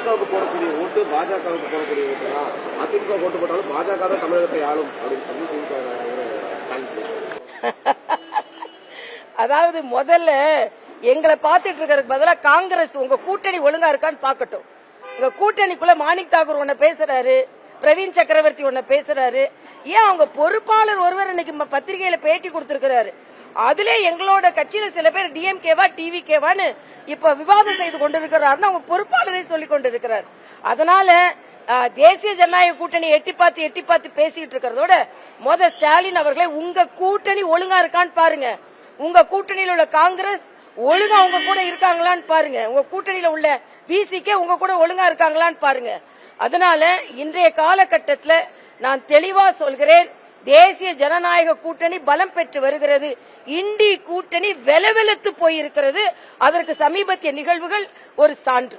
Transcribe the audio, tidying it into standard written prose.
அதிமுகவுக்கு போடக்கூடிய ஓட்டு பாஜகவுக்கு போடக்கூடிய ஓட்டு தான். அதிமுக ஓட்டு போட்டாலும் பாஜக தான் தமிழகத்தை ஆளும் அப்படின்னு சொல்லி ஸ்டாலின் சொல்லியிருக்காரு. அதாவது முதல்ல எங்களை பார்த்துட்டு இருக்கிறதுக்கு பதிலாக காங்கிரஸ் உங்க கூட்டணி ஒழுங்கா இருக்கான்னு பாக்கட்டும். உங்க கூட்டணிக்குள்ள மாணிக் தாக்கூர் ஒன்ன பேசுறாரு, பிரவீன் சக்கரவர்த்தி ஒன்ன பேசுறாரு. ஏன் அவங்க பொறுப்பாளர் ஒருவர் இன்னைக்கு பத்திரிகையில பேட்டி கொடுத்திருக்கிறாரு. அதுல எங்களோட கட்சியில சில பேர் டிஎம்கேவா டிவிகேவான்னு இப்ப விவாதம் செய்து கொண்டிருக்கிறாருன்னு அவங்க பொறுப்பாளரை சொல்லிக் கொண்டிருக்கிறார். அதனால தேசிய ஜனநாயக கூட்டணி எட்டி பார்த்து பேசிட்டு இருக்கிறதோட ஸ்டாலின் அவர்களே உங்க கூட்டணி ஒழுங்கா இருக்கான்னு பாருங்க. உங்க கூட்டணியில் உள்ள காங்கிரஸ் ஒழுங்கா உங்க கூட இருக்காங்களான்னு பாருங்க. உங்க கூட்டணியில உள்ள பிசிகே உங்க கூட ஒழுங்கா இருக்காங்களான்னு பாருங்க. அதனால இன்றைய காலகட்டத்தில் நான் தெளிவா சொல்கிறேன், தேசிய ஜனநாயக கூட்டணி பலம் பெற்று வருகிறது. இண்டி கூட்டணி வெலவெலத்து போயிருக்கிறது. அதற்கு சமீபத்திய நிகழ்வுகள் ஒரு சான்று.